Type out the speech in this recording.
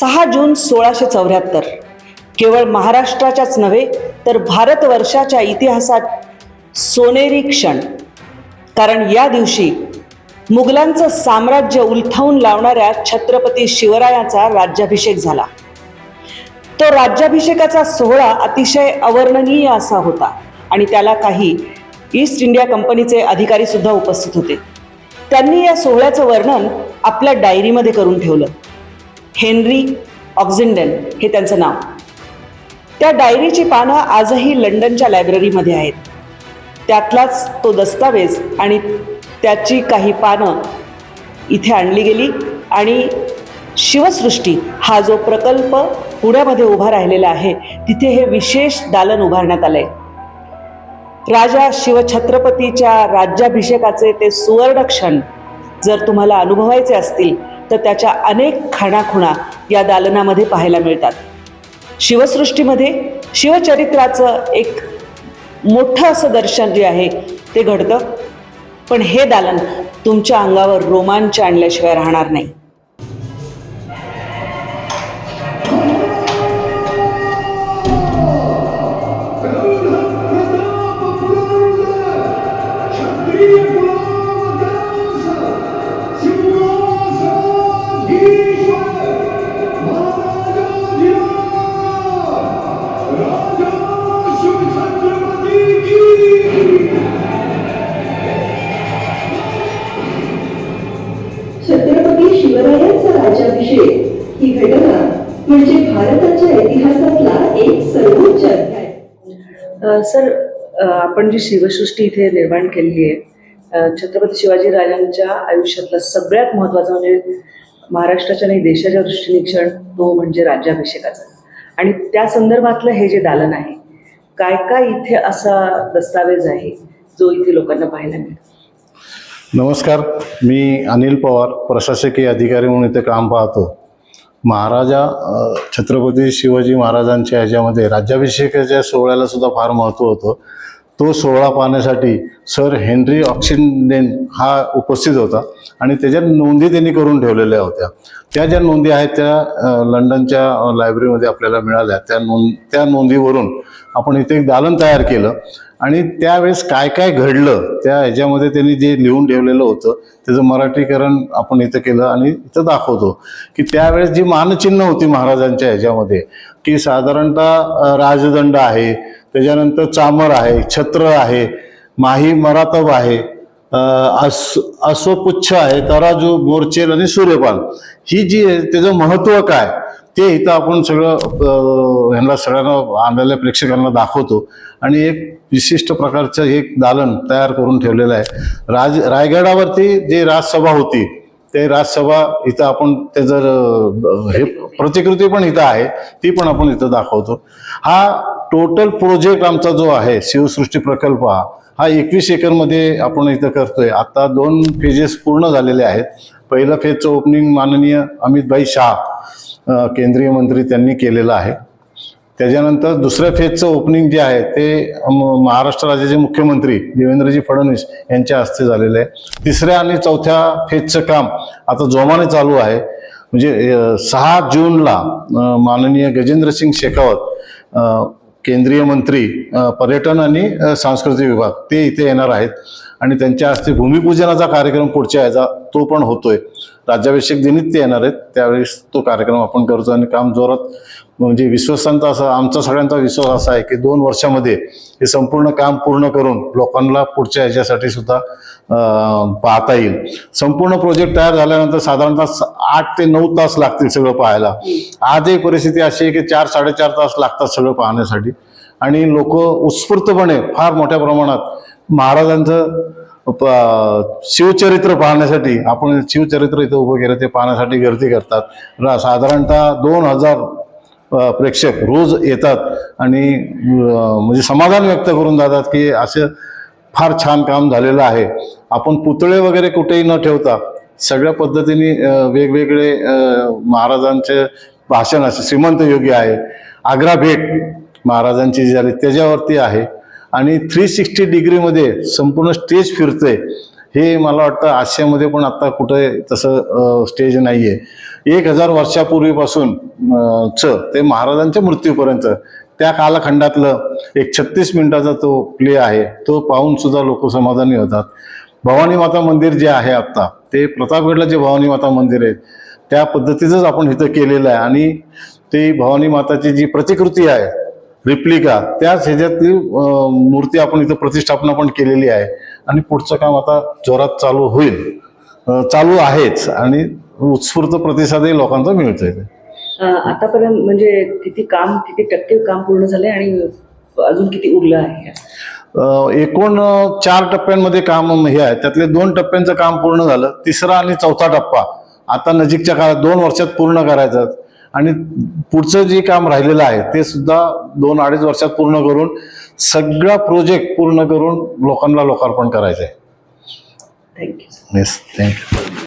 6 जून 1674 केवळ महाराष्ट्राच्याच नव्हे तर भारतवर्षाच्या इतिहासात सोनेरी क्षण. कारण या दिवशी मुघलांचं साम्राज्य उलथवून लावणाऱ्या छत्रपती शिवरायाचा राज्याभिषेक झाला. तो राज्याभिषेकाचा सोहळा अतिशय अवर्णनीय असा होता आणि त्याला काही ईस्ट इंडिया कंपनीचे अधिकारी सुद्धा उपस्थित होते. त्यांनी या सोहळ्याचं वर्णन आपल्या डायरीमध्ये करून ठेवलं. हेनरी ऑक्झिंडन हे त्यांचं नाव. त्या डायरीची पानं आजही लंडनच्या लायब्ररीमध्ये आहेत. त्यातलाच तो दस्तावेज आणि त्याची काही पानं इथे आणली गेली आणि शिवसृष्टी हा जो प्रकल्प पुण्यामध्ये उभा राहिलेला आहे तिथे हे विशेष दालन उभारण्यात आलंय. राजा शिवछत्रपतीच्या राज्याभिषेकाचे ते सुवर्ण क्षण जर तुम्हाला अनुभवायचे असतील तर त्याच्या अनेक खाणाखुणा या दालनामध्ये पाहायला मिळतात. शिवसृष्टीमध्ये शिवचरित्राचं एक मोठं असं दर्शन जे आहे ते घडतं. पण हे दालन तुमच्या अंगावर रोमांच आणल्याशिवाय राहणार नाही. छत्रपती शिवरायांचा राज्याभिषेक ही घटना म्हणजे भारताच्या इतिहासातला एक सर्वोच्च अध्याय. सर, आपण जी शिवसृष्टी इथे निर्माण केलेली आहे, छत्रपती शिवाजी राजांच्या आयुष्यातला सगळ्यात महत्त्वाचा म्हणजे महाराष्ट्राच्या नाही देशाच्या दृष्टीने क्षण तो म्हणजे राज्याभिषेकाचा. आणि त्या संदर्भातलं हे जे दालन आहे, काय काय इथे असा दस्तावेज आहे जो इथे लोकांना पाहायला मिळतो? नमस्कार, मी अनिल पवार, प्रशासकीय अधिकारी म्हणून इथे काम पाहतो. महाराजा छत्रपती शिवाजी महाराजांच्या ह्याच्यामध्ये राज्याभिषेकाच्या सोहळ्याला सुद्धा फार महत्त्व होतं. तो सोहळा पाहण्यासाठी सर हेनरी ऑक्झिंडन हा उपस्थित होता आणि त्याच्या नोंदी त्यांनी करून ठेवलेल्या होत्या. त्या ज्या नोंदी आहेत त्या लंडनच्या लायब्ररीमध्ये आपल्याला मिळाल्या. त्या नोंदीवरून आपण इथे एक दालन तयार केलं आणि त्यावेळेस काय काय घडलं त्या ह्याच्यामध्ये त्यांनी जे लिहून ठेवलेलं होतं त्याचं मराठीकरण आपण इथं केलं आणि इथं दाखवतो की त्यावेळेस जी मानचिन्ह होती महाराजांच्या ह्याच्यामध्ये की साधारणतः राजदंड आहे, त्याच्यानंतर चामर आहे, छत्र आहे, माही मरातब आहे, अश्वपुच्छ आहे, तराजू, मोरचेल आणि सूर्यपान. ही जी आहे त्याचं महत्त्व काय ते इथं आपण सगळं ह्यांना सगळ्यांना आलेल्या प्रेक्षकांना दाखवतो आणि एक विशिष्ट प्रकारचं एक दालन तयार करून ठेवलेलं आहे. रायगडावरती जी राजसभा होती ते राजसभा इथं आपण त्याचं हे प्रतिकृती पण इथं आहे, ती पण आपण इथं दाखवतो. हा टोटल प्रोजेक्ट आमचा जो आहे शिवसृष्टी प्रकल्प हा 21 एकरमध्ये आपण इथं करतोय. आता 2 फेजेस पूर्ण झालेले आहेत. पहिलं फेजचं ओपनिंग माननीय अमितभाई शाह केंद्रीय मंत्री त्यांनी केलेलं आहे. त्याच्यानंतर दुसऱ्या फेजचं ओपनिंग जे आहे ते महाराष्ट्र राज्याचे मुख्यमंत्री देवेंद्रजी फडणवीस यांच्या हस्ते झालेलं आहे. तिसऱ्या आणि चौथ्या फेजचं काम आता जोमाने चालू आहे. म्हणजे 6 जूनला माननीय गजेंद्रसिंग शेखावत केंद्रीय मंत्री पर्यटन आणि सांस्कृतिक विभाग ते इथे येणार आहेत आणि त्यांच्या हस्ते भूमिपूजनाचा कार्यक्रम पुढच्या ह्याचा तो पण होतोय. राज्याभिषेक दिनीच ते येणार आहेत, त्यावेळेस तो कार्यक्रम आपण करतो आणि काम जोरात म्हणजे विश्वासांचा असा आमचा सगळ्यांचा विश्वास असा आहे की 2 वर्षामध्ये हे संपूर्ण काम पूर्ण करून लोकांना पुढच्या ह्याच्यासाठी सुद्धा पाहता येईल. संपूर्ण प्रोजेक्ट तयार झाल्यानंतर साधारणतः 8 ते 9 तास लागतील सगळं पाहायला. आज एक परिस्थिती अशी आहे की 4-4.5 तास लागतात सगळं पाहण्यासाठी आणि लोक उत्स्फूर्तपणे फार मोठ्या प्रमाणात महाराजांचं शिवचरित्र पाहण्यासाठी आपण शिवचरित्र इथं उभं केलं ते पाहण्यासाठी गर्दी करतात. साधारणतः 2000 प्रेक्षक रोज येतात आणि म्हणजे समाधान व्यक्त करून जातात की असं फार छान काम झालेलं आहे. आपण पुतळे वगैरे कुठेही न ठेवता सगळ्या पद्धतीने वेगवेगळे महाराजांचे भाषण असे श्रीमंत योगी आहे, आग्रा भेट महाराजांची जी झाली त्याच्यावरती आहे आणि 360 डिग्रीमध्ये संपूर्ण स्टेज फिरते. हे मला वाटतं आशियामध्ये पण आता कुठे तसं स्टेज नाही आहे. 1000 वर्षापूर्वीपासून ते महाराजांच्या मृत्यूपर्यंत त्या कालखंडातलं एक 36 मिनिटाचा तो प्ले आहे, तो पाहून सुद्धा लोक समाधानी होतात. भवानी माता मंदिर जे आहे आत्ता, ते प्रतापगडला जे भवानी माता मंदिर आहे त्या पद्धतीचंच आपण इथं केलेलं आहे. आणि ती भवानी माताची जी प्रतिकृती आहे, रिप्लिका, त्याच ह्याच्यातली मूर्ती आपण इथं प्रतिष्ठापना पण केलेली आहे. आणि पुढचं काम आता जोरात चालू होईल, चालू आहेच, आणि उत्स्फूर्त प्रतिसादही लोकांचा मिळतोय. आतापर्यंत म्हणजे किती टक्के काम पूर्ण झाले आणि अजून किती उरलं आहे? एकूण 4 टप्प्यांमध्ये काम हे आहे. त्यातले 2 टप्प्यांचं काम पूर्ण झालं. 3रा आणि 4था टप्पा आता नजीकच्या काळात 2 वर्षात पूर्ण करायचं. आणि पुढचं जे काम राहिलेलं आहे ते सुद्धा 2-2.5 वर्षात पूर्ण करून सगळा प्रोजेक्ट पूर्ण करून लोकांना लोकार्पण करायचं आहे. थँक्यू. Yes, thank you.